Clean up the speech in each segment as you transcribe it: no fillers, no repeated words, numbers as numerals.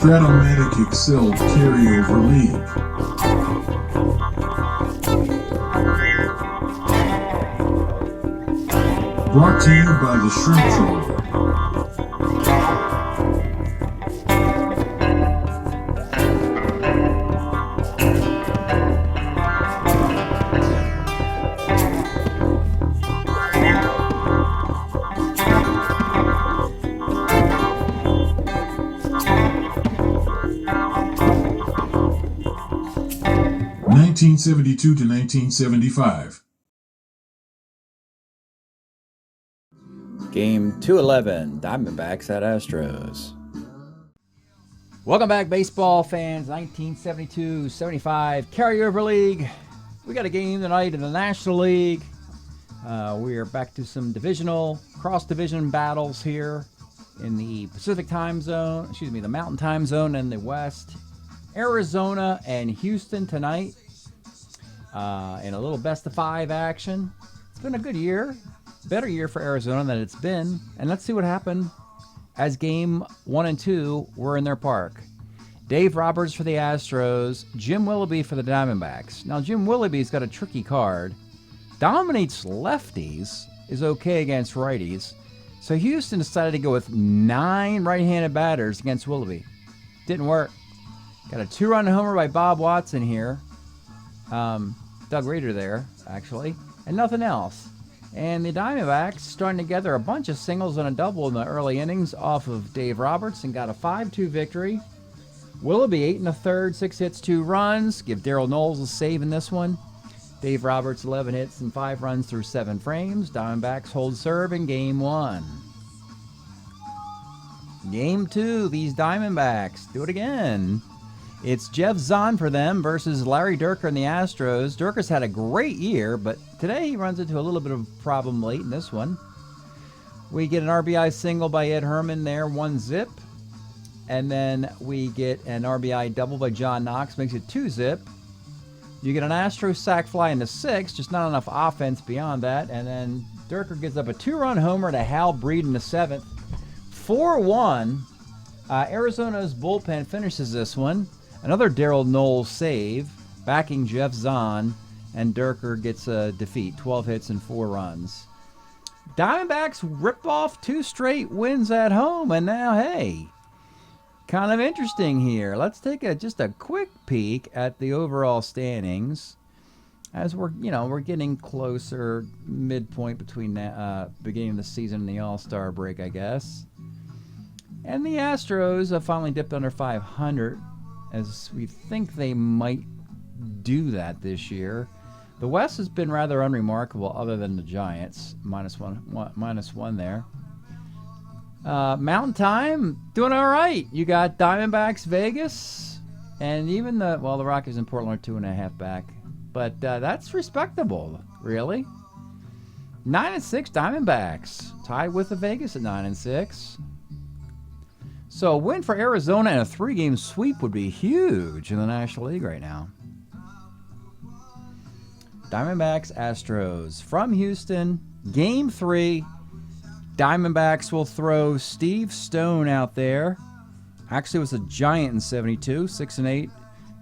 Strat-O-Matic Excel Carryover League. Brought to you by the Shrimp Troller. 1972 to 1975. Game 211, Diamondbacks at Astros. Welcome back, baseball fans. 1972-75 Carryover League. We got a game tonight in the National League. We are back to some divisional, cross-division battles here in the Pacific time zone, the Mountain time zone and the West. Arizona and Houston tonight in a little best-of-5 action. It's been a good year. Better year for Arizona than it's been. And let's see what happened as game 1 and 2 were in their park. Dave Roberts for the Astros, Jim Willoughby for the Diamondbacks. Now, Jim Willoughby's got a tricky card. Dominates lefties, is okay against righties. So Houston decided to go with 9 right-handed batters against Willoughby. Didn't work. Got a 2-run homer by Bob Watson here. Doug Rader there, actually. And nothing else. And the Diamondbacks strung together a bunch of singles and a double in the early innings off of Dave Roberts and got a 5-2 victory. Willoughby 8 1/3, 6 hits, 2 runs. Give Darryl Knowles a save in this one. Dave Roberts 11 hits and 5 runs through 7 frames. Diamondbacks hold serve in game 1. Game 2, these Diamondbacks do it again. It's Jeff Zahn for them versus Larry Dierker and the Astros. Dierker's had a great year, but today he runs into a little bit of a problem late in this one. We get an RBI single by Ed Herman there, 1-zip. And then we get an RBI double by John Knox, makes it 2-zip. You get an Astros sac fly in the 6th, just not enough offense beyond that. And then Dierker gives up a 2-run homer to Hal Breed in the 7th. 4-1. Arizona's bullpen finishes this one. Another Darryl Knowles save, backing Jeff Zahn, and Dierker gets a defeat, 12 hits and 4 runs. Diamondbacks rip off 2 straight wins at home, and now, hey, kind of interesting here. Let's take just a quick peek at the overall standings as we're getting closer, midpoint between beginning of the season and the All-Star break, I guess. And the Astros have finally dipped under 500. As we think they might do that this year. The West has been rather unremarkable other than the Giants, minus one there. Mountain Time, doing all right. You got Diamondbacks, Vegas, and even the Rockies in Portland are 2.5 back. But that's respectable, really. 9-6 Diamondbacks, tied with the Vegas at 9-6. So a win for Arizona and a 3-game sweep would be huge in the National League right now. Diamondbacks, Astros from Houston. Game 3. Diamondbacks will throw Steve Stone out there. Actually, it was a giant in 72. 6-8.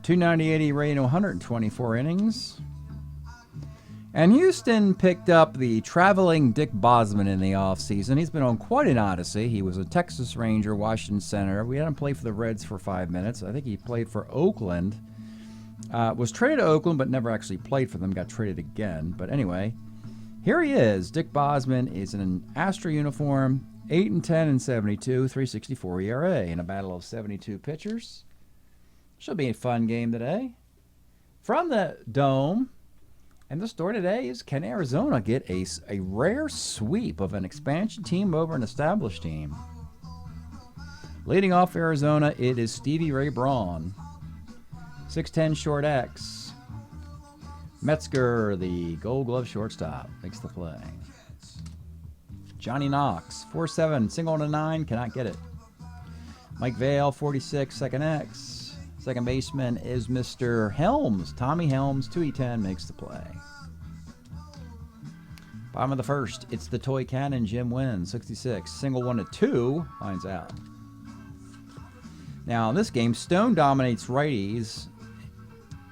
298 rating, 124 innings. And Houston picked up the traveling Dick Bosman in the offseason. He's been on quite an odyssey. He was a Texas Ranger, Washington Senator. We had him play for the Reds for 5 minutes. I think he played for Oakland. Was traded to Oakland, but never actually played for them. Got traded again. But anyway, here he is. Dick Bosman is in an Astro uniform. 8-10 in 72, 3.64 ERA in a battle of 72 pitchers. Should be a fun game today. From the Dome. And the story today is, can Arizona get a rare sweep of an expansion team over an established team? Leading off Arizona, it is Stevie Ray Braun. 6'10 short X. Metzger, the Gold Glove shortstop, makes the play. Johnny Knox, 4'7", single to 9, cannot get it. Mike Vail, 46, second X. Second baseman is Mr. Helms. Tommy Helms, 2E10, makes the play. Bottom of the first, it's the toy cannon. Jim wins, 66. Single 1-2, lines out. Now, in this game, Stone dominates righties.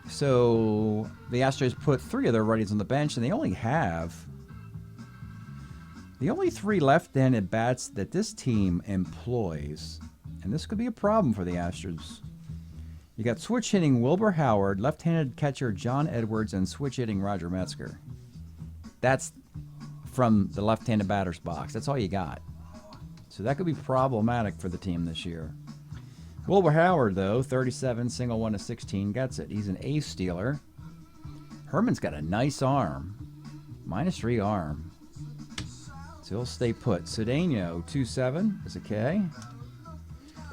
So the Astros put 3 of their righties on the bench, and they only have the only 3 left-handed bats that this team employs. And this could be a problem for the Astros. You got switch hitting Wilbur Howard, left-handed catcher John Edwards, and switch hitting Roger Metzger. That's from the left-handed batter's box. That's all you got. So that could be problematic for the team this year. Wilbur Howard, though, 37, single 1 to 16, gets it. He's an ace stealer. Herman's got a nice arm. -3 arm. So he'll stay put. Cedeno, 2-7 is a K.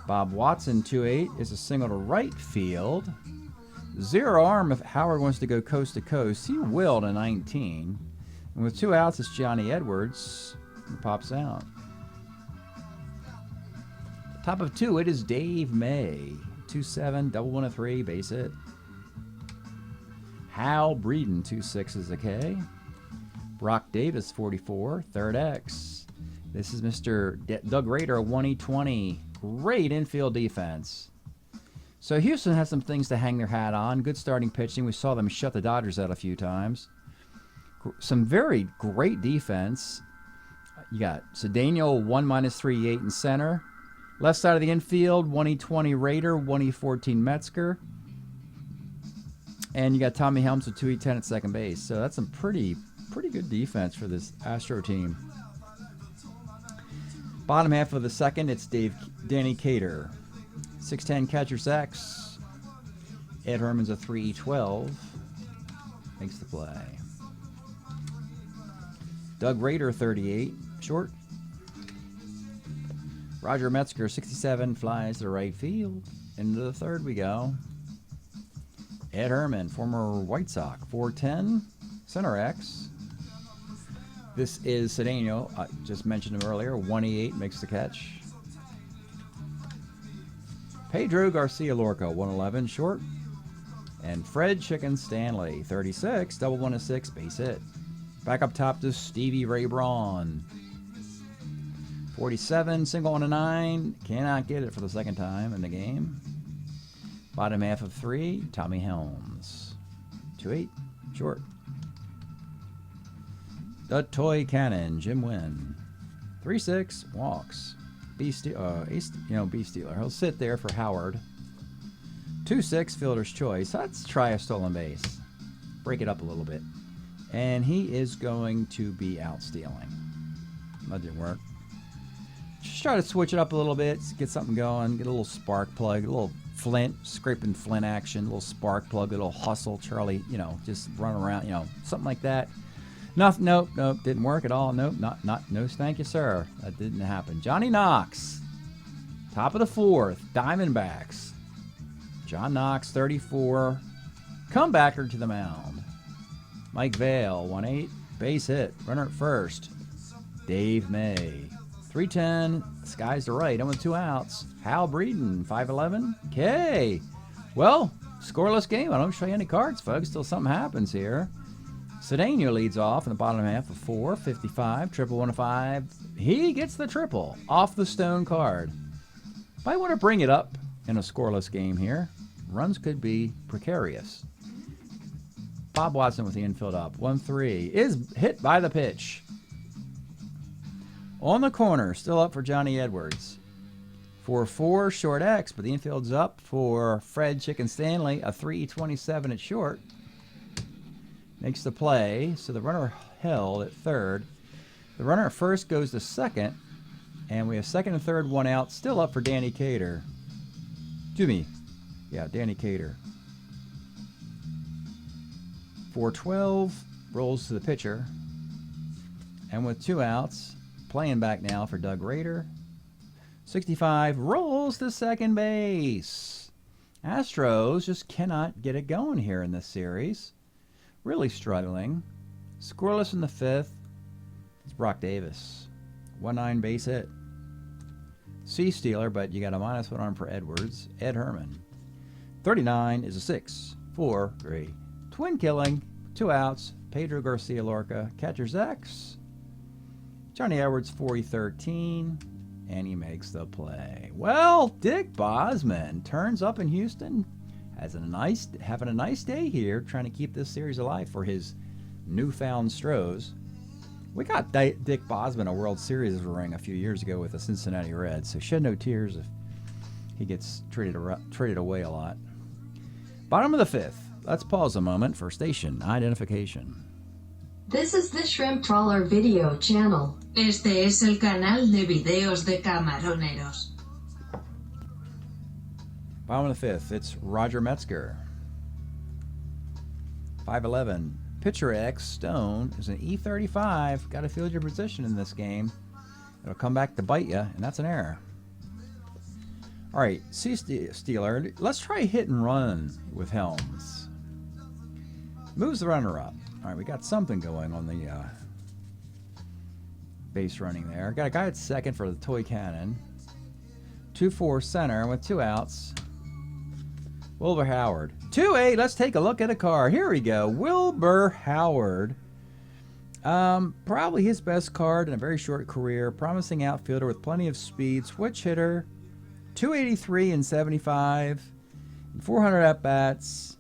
Bob Watson, 2-8 is a single to right field. 0 arm if Howard wants to go coast to coast. He will to 19. And with 2 outs, it's Johnny Edwards who pops out. Top of 2, it is Dave May. 2-7, double 1 to 3, base hit. Hal Breeden, 2-6 is a K. Brock Davis, 44, third X. This is Mr. Doug Rader, 1E20. Great infield defense. So Houston has some things to hang their hat on. Good starting pitching. We saw them shut the Dodgers out a few times. Some very great defense. You got Cedeno, 1 -3, 8 in center. Left side of the infield, 1E20 Raider, 1E14 Metzger. And you got Tommy Helms with 2E10 at second base. So that's some pretty good defense for this Astro team. Bottom half of the second, it's Danny Cater. 6'10 catcher's X. Ed Herman's a 3E12. Makes the play. Doug Rader, 38, short. Roger Metzger, 67, flies to right field. Into the third we go. Ed Herman, former White Sox, 4'10", center X. This is Cedeno. I just mentioned him earlier. 1E8 makes the catch. Pedro Garcia Lorca, 111, short. And Fred Chicken Stanley, 36, double 1 to 6, base hit. Back up top to Stevie Ray Braun. 47, single 1 to 9. Cannot get it for the second time in the game. Bottom half of 3, Tommy Helms. 2-8, short. The Toy Cannon, Jim Wynn. 3-6, walks. B Steeler. He'll sit there for Howard. 2-6, fielder's choice. Let's try a stolen base. Break it up a little bit. And he is going to be out stealing. That didn't work. Just try to switch it up a little bit, get something going, get a little spark plug, a little flint, scraping flint action, a little spark plug, a little hustle, Charlie, just run around, something like that. Nothing, nope, didn't work at all. Nope, no, thank you, sir. That didn't happen. Johnny Knox, top of the 4th, Diamondbacks. John Knox, 34, comebacker to the mound. Mike Vail, 1-8, base hit, runner at first. Dave May, 310, skies to right, and with 2 outs. Hal Breeden, 5'11", K. Well, scoreless game. I don't show you any cards, folks, till something happens here. Cedeno leads off in the bottom half of 4, 55, triple 1 to 5. He gets the triple off the Stone card. Might want to bring it up in a scoreless game here. Runs could be precarious. Bob Watson with the infield up. 1-3 is hit by the pitch. On the corner, still up for Johnny Edwards. 4-4, short X, but the infield's up for Fred Chicken Stanley, a 3-27 at short. Makes the play, so the runner held at third. The runner at first goes to second, and we have second and third, 1 out, still up for Danny Cater. Danny Cater. 4-12, rolls to the pitcher. And with 2 outs, playing back now for Doug Rader. 65, rolls to second base. Astros just cannot get it going here in this series. Really struggling. Scoreless in the 5th. It's Brock Davis. 1-9 base hit. C stealer, but you got a -1 arm for Edwards. Ed Herman. 39 is a 6-4-3. Twin killing. 2 outs. Pedro Garcia Lorca. Catcher's X. Johnny Edwards, 40-13. And he makes the play. Well, Dick Bosman turns up in Houston, having a nice day here, trying to keep this series alive for his newfound Stros. We got Dick Bosman a World Series ring a few years ago with the Cincinnati Reds, so shed no tears if he gets traded away a lot. Bottom of the fifth. Let's pause a moment for station identification. This is the Shrimp Trawler video channel. Este es el canal de videos de camaroneros. Bottom of the fifth, it's Roger Metzger. 5'11". Pitcher X Stone is an E35. Got to field your position in this game. It'll come back to bite you, and that's an error. All right, C Steeler. Let's try hit and run with Helms. Moves the runner up. All right, we got something going on the base running there. Got a guy at second for the toy cannon. 2-4 center with 2 outs. Wilbur Howard. 2-8. Let's take a look at a card. Here we go. Wilbur Howard. Probably his best card in a very short career. Promising outfielder with plenty of speed. Switch hitter. 283 and 75. And 400 at-bats.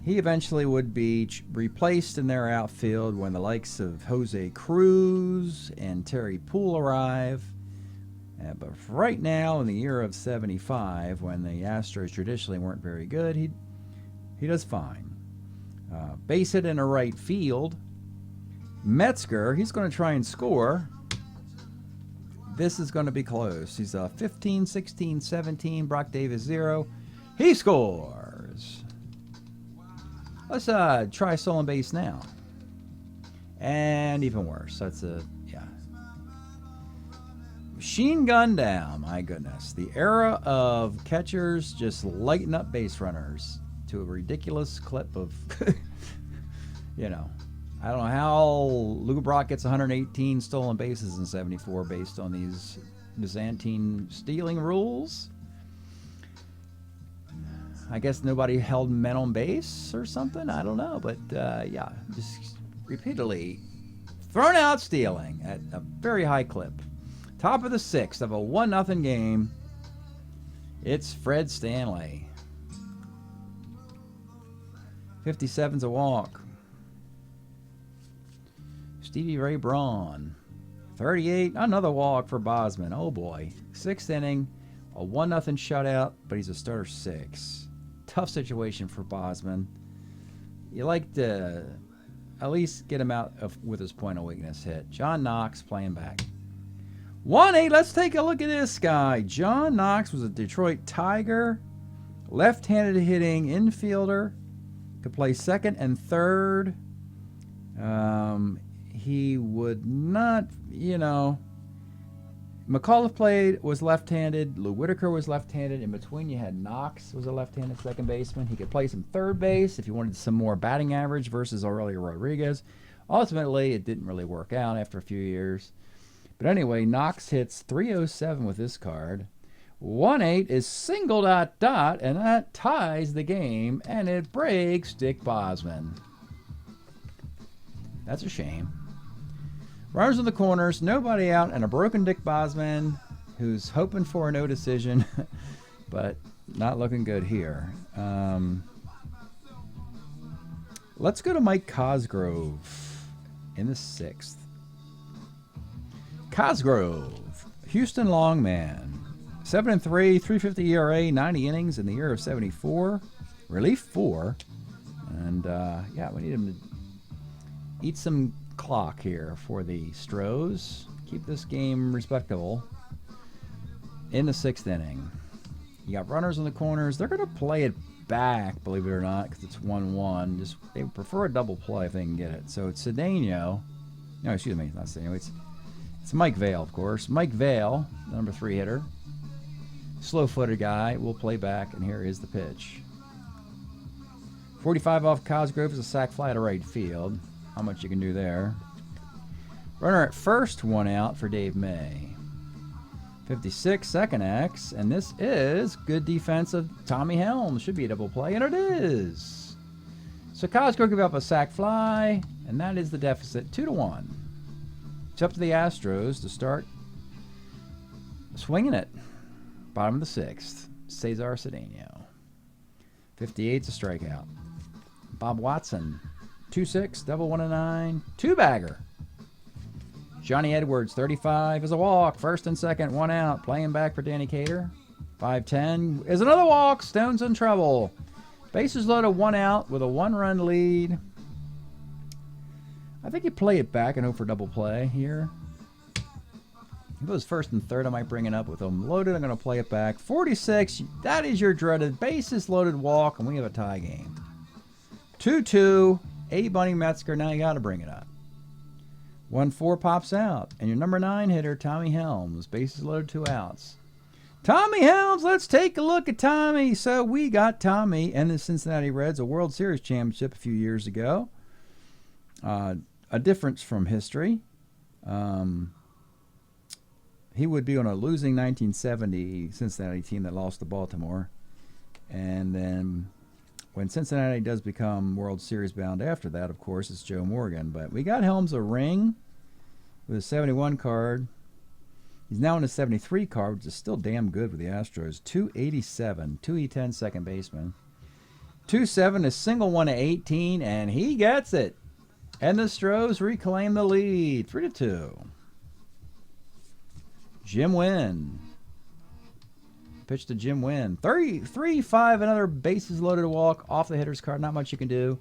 He eventually would be replaced in their outfield when the likes of Jose Cruz and Terry Poole arrive. But right now, in the year of 75, when the Astros traditionally weren't very good, he does fine. Base hit in a right field. Metzger, he's going to try and score. This is going to be close. He's 15, 16, 17. Brock Davis 0. He scores. Let's try stolen base now. And even worse. That's machine gun down. My goodness. The era of catchers just lighting up base runners to a ridiculous clip of, I don't know how Lou Brock gets 118 stolen bases in 74 based on these Byzantine stealing rules. I guess nobody held men on base or something. I don't know. But, just repeatedly thrown out stealing at a very high clip. Top of the sixth of a 1-0 game. It's Fred Stanley. 57's a walk. Stevie Ray Braun. 38, another walk for Bosman. Oh boy. 6th inning, a 1-0 shutout, but he's a starter 6. Tough situation for Bosman. You like to at least get him out with his point of weakness hit. John Knox playing back. 1-8, let's take a look at this guy. John Knox was a Detroit Tiger. Left-handed hitting infielder. Could play second and third. He would not, McAuliffe was left-handed. Lou Whitaker was left-handed. In between, you had Knox was a left-handed second baseman. He could play some third base if you wanted some more batting average versus Aurelio Rodriguez. Ultimately, it didn't really work out after a few years. But anyway, Knox hits .307 with this card. 1-8 is single ... and that ties the game, and it breaks Dick Bosman. That's a shame. Runners in the corners, nobody out, and a broken Dick Bosman, who's hoping for a no decision, but not looking good here. Let's go to Mike Cosgrove in the 6th. Cosgrove, Houston Longman, 7-3, 3.50 ERA, 90 innings in the year of 74, relief 4, and we need him to eat some clock here for the Stros. Keep this game respectable. In the 6th inning, you got runners in the corners. They're going to play it back, believe it or not, because it's 1-1. They prefer a double play if they can get it. So it's Cedeno. No, excuse me, not Cedeno. It's Mike Vail, of course. Mike Vail, number 3 hitter. Slow-footed guy. Will play back, and here is the pitch. 45 off Cosgrove is a sac fly to right field. How much you can do there. Runner at first, 1 out for Dave May. 56, second X, and this is good defense of Tommy Helms. Should be a double play, and it is. So Cosgrove give up a sac fly, and that is the deficit, 2-1. It's up to the Astros to start Swinging it. Bottom of the 6th. Cesar Cedeno. 58's a strikeout. Bob Watson. 2-6, double 1-9, 2-bagger. Johnny Edwards, 35, is a walk. First and second, 1 out. Playing back for Danny Cater. 5-10 is another walk. Stone's in trouble. Bases loaded, 1 out with a 1-run lead. I think you play it back and hope for double play here. If it was first and third, I might bring it up with them loaded. I'm going to play it back. 46, that is your dreaded bases loaded walk, and we have a tie game. 2-2, A. Bunny Metzger, now you got to bring it up. 1-4 pops out, and your number 9 hitter, Tommy Helms, bases loaded, 2 outs. Tommy Helms, let's take a look at Tommy. So we got Tommy and the Cincinnati Reds a World Series championship a few years ago. A difference from history. He would be on a losing 1970 Cincinnati team that lost to Baltimore. And then when Cincinnati does become World Series bound after that, of course, it's Joe Morgan. But we got Helms a ring with a 71 card. He's now in a 73 card, which is still damn good with the Astros. 287, 2E10 second baseman. 2-7, a single 1-18, and he gets it. And the Astros reclaim the lead, 3-2. Jim Wynn. Pitch to Jim Wynn. 3-5, another bases loaded walk off the hitter's card. Not much you can do.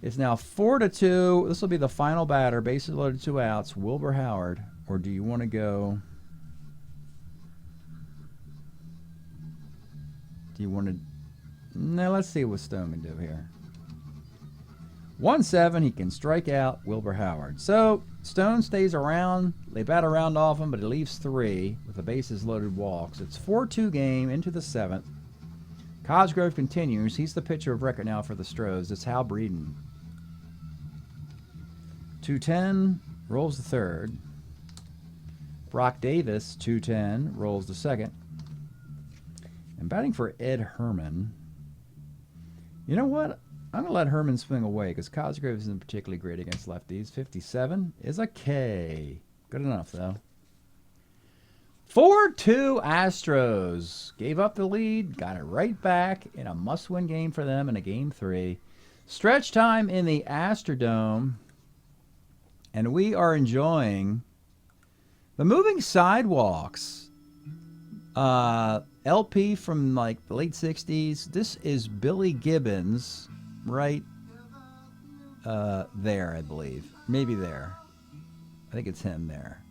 It's now 4-2. This will be the final batter. Bases loaded, 2 outs. Wilbur Howard. Or do you want to go? Do you want to? No, let's see what Stone can do here. 1-7, he can strike out Wilbur Howard. So Stone stays around. They bat around off him, but he leaves 3 with the bases loaded walks. It's 4-2 game into the 7th. Cosgrove continues. He's the pitcher of record now for the Stros. It's Hal Breeden. 2-10, rolls the 3rd. Brock Davis, 2-10, rolls the 2nd. And batting for Ed Herman. You know what? I'm going to let Herman swing away because Cosgrove isn't particularly great against lefties. 57 is a K. Good enough, though. 4-2 Astros. Gave up the lead, got it right back in a must-win game for them in a Game 3. Stretch time in the Astrodome. And we are enjoying the moving sidewalks. LP from like the late 60s. This is Billy Gibbons right there, I believe. Maybe there. I think it's him there.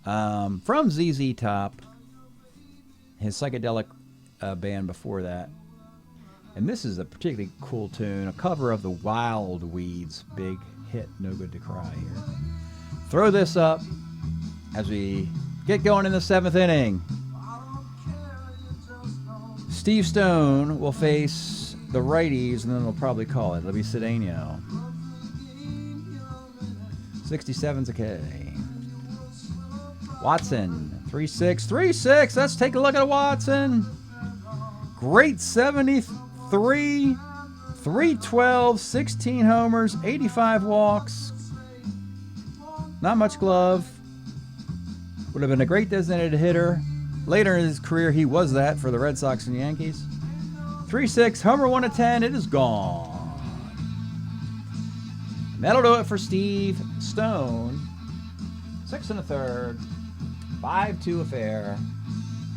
From ZZ Top. His psychedelic band before that. And this is a particularly cool tune. A cover of the Wild Weeds' big hit, No Good to Cry here. Throw this up as we get going in the 7th inning. Steve Stone will face the righties, and then they'll probably call it. It'll be Cedeno. 67's a K. Watson, 3-6, 3-6. Let's take a look at Watson. Great 73, 312, 16 homers, 85 walks. Not much glove. Would have been a great designated hitter. Later in his career, he was that for the Red Sox and Yankees. 3-6, homer 1-10. It is gone. And that'll do it for Steve Stone. 6 1/3. 5-2 affair.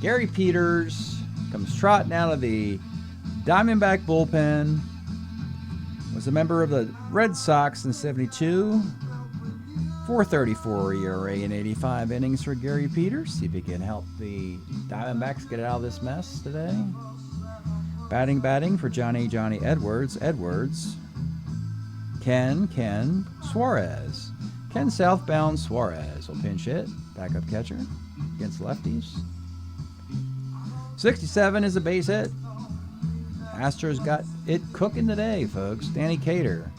Gary Peters comes trotting out of the Diamondback bullpen. Was a member of the Red Sox in 72. 4.34 ERA in 85 innings for Gary Peters. See if he can help the Diamondbacks get out of this mess today. Batting for Johnny Edwards. Ken Suarez. Ken Southbound Suarez will pinch hit. Backup catcher against lefties. 67 is a base hit. Astros got it cooking today, folks. Danny Cater.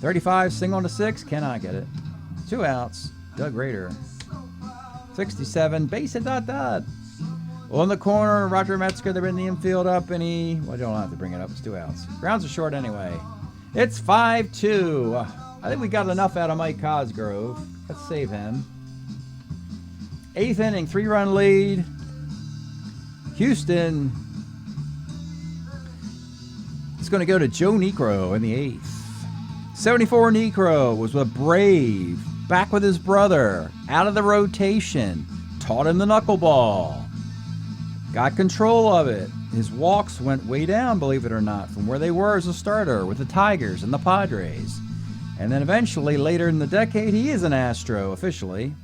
35, single to 6, cannot get it. 2 outs, Doug Rader. 67, base hit, dot. On the corner, Roger Metzger, they're in the infield up, and I don't have to bring it up, it's 2 outs. Grounds are short anyway. It's 5-2. I think we got enough out of Mike Cosgrove. Let's save him. 8th inning, 3-run lead. Houston is going to go to Joe Niekro in the 8th. 74 Niekro was a Brave, back with his brother, out of the rotation, taught him the knuckleball, got control of it. His walks went way down, believe it or not, from where they were as a starter with the Tigers and the Padres. And then eventually, later in the decade, he is an Astro officially.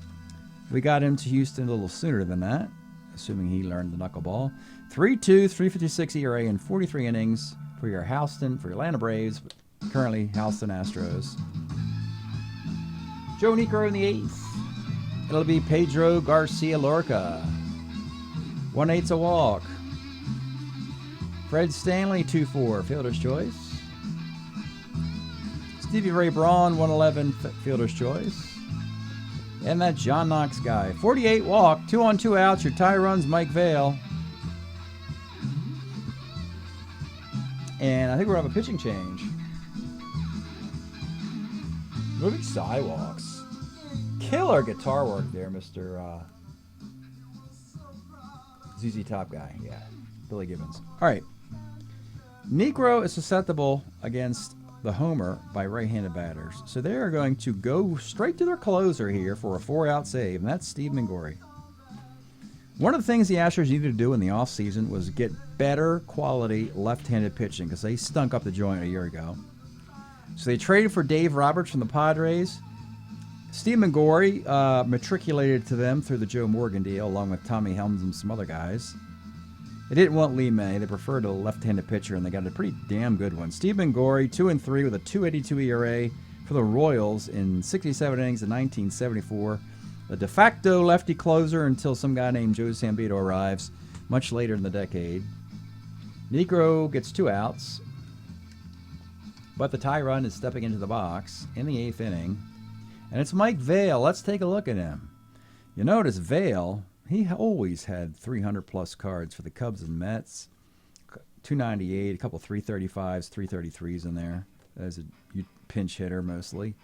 We got him to Houston a little sooner than that, assuming he learned the knuckleball. 3.2, 3.56 ERA in 43 innings for your Atlanta Braves, currently Houston Astros. Joe Niekro in the 8th. It'll be Pedro Garcia Lorca. 1/8 a walk. Fred Stanley, 2-4, fielder's choice. Stevie Ray Braun, 111, fielder's choice. And that John Knox guy, 48 walk, 2 on 2 outs. Your tie runs, Mike Vail. And I think we're going to have a pitching change. Moving sidewalks. Killer guitar work there, Mr. ZZ Top guy. Yeah, Billy Gibbons. All right. Niekro is susceptible against the homer by right-handed batters. So they are going to go straight to their closer here for a 4-out save, and that's Steve Mingori. One of the things the Astros needed to do in the offseason was get better quality left-handed pitching because they stunk up the joint a year ago. So they traded for Dave Roberts from the Padres. Steve Mingori matriculated to them through the Joe Morgan deal, along with Tommy Helms and some other guys. They didn't want Lee May. They preferred a left-handed pitcher, and they got a pretty damn good one. Steve Mingori, 2-3 with a 2.82 ERA for the Royals in 67 innings in 1974. The de facto lefty closer until some guy named Joe Sambito arrives much later in the decade. Niekro gets 2 outs, but the tie run is stepping into the box in the 8th inning. And it's Mike Vail. Let's take a look at him. You notice Vail, he always had 300-plus cards for the Cubs and Mets. 298, a couple 335s, 333s in there as a pinch hitter mostly.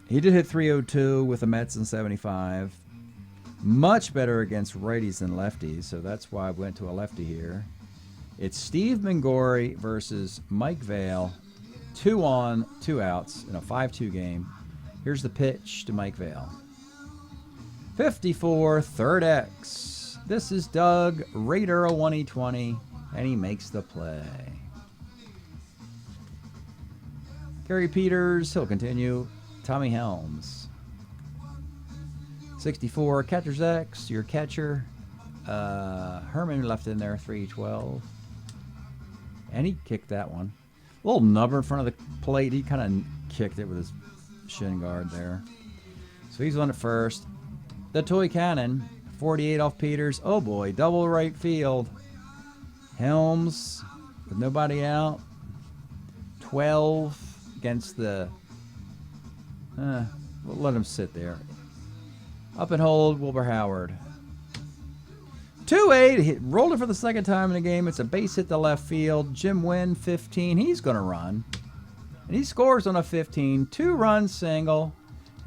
He did hit 302 with the Mets in 75. Much better against righties than lefties, so that's why I went to a lefty here. It's Steve Mingori versus Mike Vail. 2 on, 2 outs in a 5-2 game. Here's the pitch to Mike Vail. 54, third X. This is Doug Rader, a 1E20, and he makes the play. Gary Peters, he'll continue. Tommy Helms. 64, catcher's X, your catcher. Herman left in there, 312. And he kicked that one. A little nubber in front of the plate. He kind of kicked it with his shin guard there. So he's on at first. The toy cannon, 48 off Peters. Oh boy, double right field. Helms with nobody out. 12 against the... we'll let him sit there. Up and hold, Wilbur Howard. 2-8, rolled it for the second time in the game. It's a base hit to left field. Jim Wynn, 15. He's going to run. And he scores on a 15. 2-run single.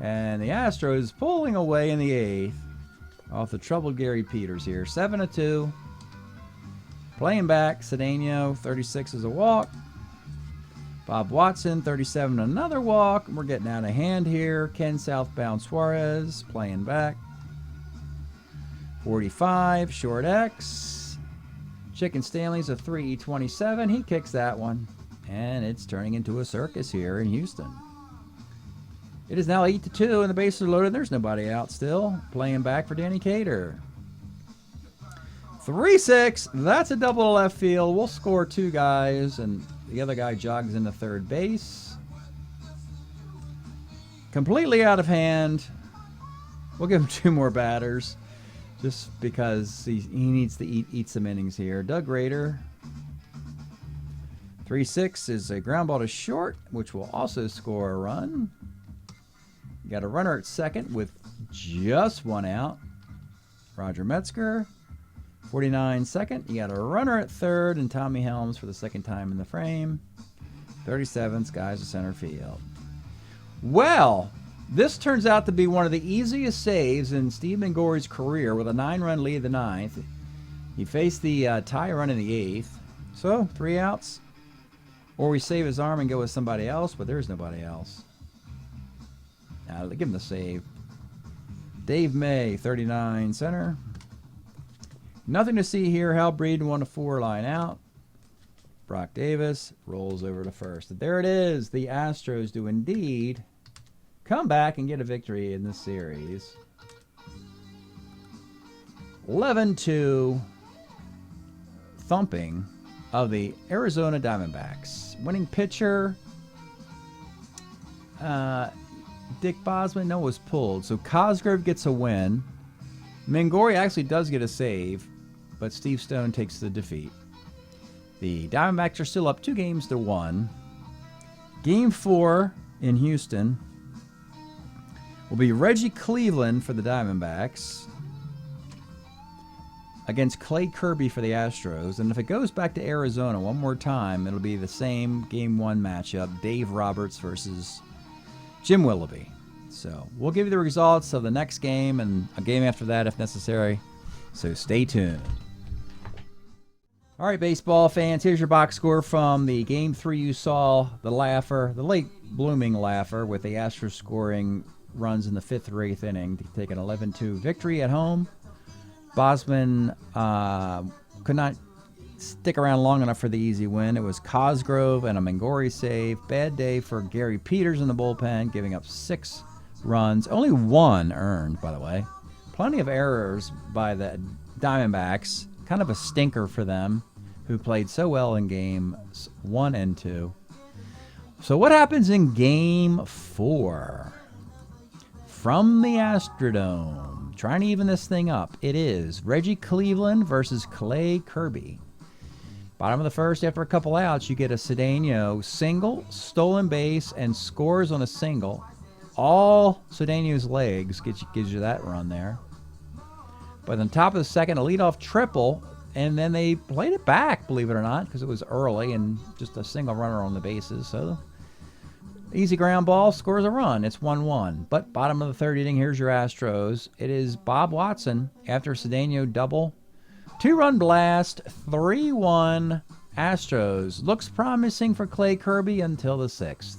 And the Astros pulling away in the 8th off the troubled Gary Peters here. 7-2. Playing back, Cedeno, 36 is a walk. Bob Watson, 37, another walk. We're getting out of hand here. Ken Southbound Suarez playing back. 45, short X. Chicken Stanley's a 327. He kicks that one. And it's turning into a circus here in Houston. It is now 8-2, and the bases are loaded. There's nobody out still. Playing back for Danny Cater. 3-6. That's a double to left field. We'll score 2 guys, and the other guy jogs into third base. Completely out of hand. We'll give him 2 more batters just because he needs to eat some innings here. Doug Rader. 3-6 is a ground ball to short, which will also score a run. You got a runner at second with just 1 out. Roger Metzger. 49 second. You got a runner at third, and Tommy Helms for the second time in the frame. 37 skies to center field. Well, This turns out to be one of the easiest saves in Steve Mingori's career with a 9-run lead in the 9th. He faced the tie run in the 8th. So, 3 outs. Or we save his arm and go with somebody else, but there's nobody else. Now, give him the save. Dave May, 39, center. Nothing to see here. Hal Breeden, 1-4, line out. Brock Davis rolls over to first. And there it is. The Astros do indeed come back and get a victory in this series. 11-2 thumping of the Arizona Diamondbacks. Winning pitcher, Dick Bosman, no, was pulled. So Cosgrove gets a win. Mingori actually does get a save, but Steve Stone takes the defeat. The Diamondbacks are still up 2-1. Game 4 in Houston will be Reggie Cleveland for the Diamondbacks against Clay Kirby for the Astros. And if it goes back to Arizona one more time, it'll be the same Game 1 matchup, Dave Roberts versus Jim Willoughby. So we'll give you the results of the next game and a game after that if necessary. So stay tuned. All right, baseball fans, here's your box score from the Game 3 you saw, the laugher, the late blooming laugher, with the Astros scoring runs in the 5th or 8th inning to take an 11-2 victory at home. Bosman could not stick around long enough for the easy win. It was Cosgrove and a Mingori save. Bad day for Gary Peters in the bullpen, giving up 6 runs. Only 1 earned, by the way. Plenty of errors by the Diamondbacks. Kind of a stinker for them, who played so well in games 1 and 2. So what happens in Game 4? From the Astrodome, trying to even this thing up, it is Reggie Cleveland versus Clay Kirby. Bottom of the first, after a couple outs, you get a Cedeno single, stolen base, and scores on a single. All Cedeno's legs gives you that run there. But on top of the second, a leadoff triple, and then they played it back, believe it or not, because it was early and just a single runner on the bases. So easy ground ball, scores a run. It's 1-1. But bottom of the 3rd inning, here's your Astros. It is Bob Watson after Cedeno double. 2-run blast, 3-1 Astros. Looks promising for Clay Kirby until the 6th.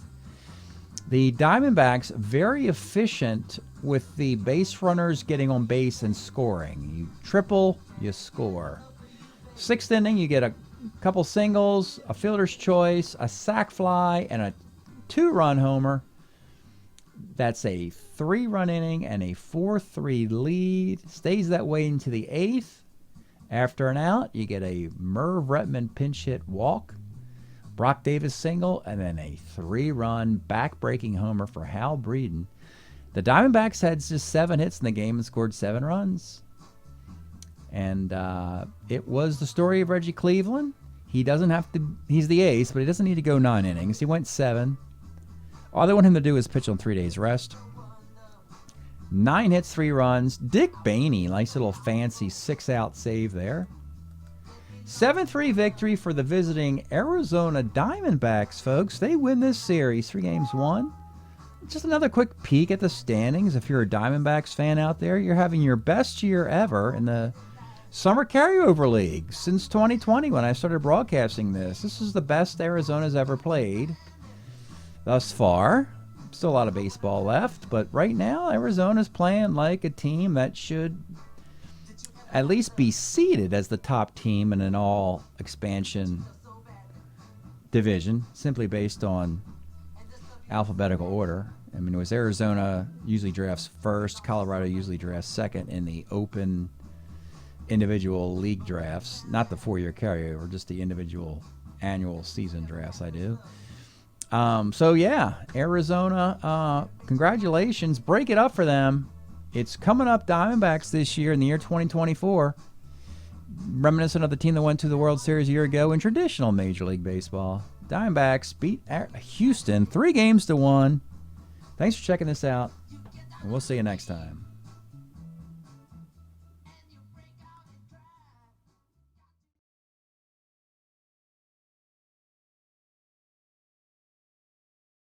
The Diamondbacks, very efficient with the base runners getting on base and scoring. You triple, you score. 6th inning, you get a couple singles, a fielder's choice, a sac fly, and a 2-run homer. That's a 3-run inning and a 4-3 lead. Stays that way into the 8th. After an out, you get a Merv Retman pinch hit walk, Brock Davis single, and then a 3-run back-breaking homer for Hal Breeden. The Diamondbacks had just 7 hits in the game and scored 7 runs. And it was the story of Reggie Cleveland. He doesn't have to, he's the ace, but he doesn't need to go 9 innings. He went 7. All they want him to do is pitch on 3 days rest. 9 hits, 3 runs. Dick Bainey, nice little fancy 6-out save there. 7-3 victory for the visiting Arizona Diamondbacks, folks. They win this series, 3-1. Just another quick peek at the standings. If you're a Diamondbacks fan out there, you're having your best year ever in the Summer Carryover League since 2020 when I started broadcasting this. This is the best Arizona's ever played thus far. Still a lot of baseball left, but right now Arizona's playing like a team that should at least be seeded as the top team in an all expansion division, simply based on alphabetical order. I mean, it was Arizona usually drafts first, Colorado usually drafts second in the open individual league drafts, not the 4-year carryover, just the individual annual season drafts I do. So yeah, Arizona, congratulations. Break it up for them. It's coming up Diamondbacks this year in the year 2024. Reminiscent of the team that went to the World Series a year ago in traditional Major League Baseball. Diamondbacks beat Houston 3-1. Thanks for checking this out, and we'll see you next time.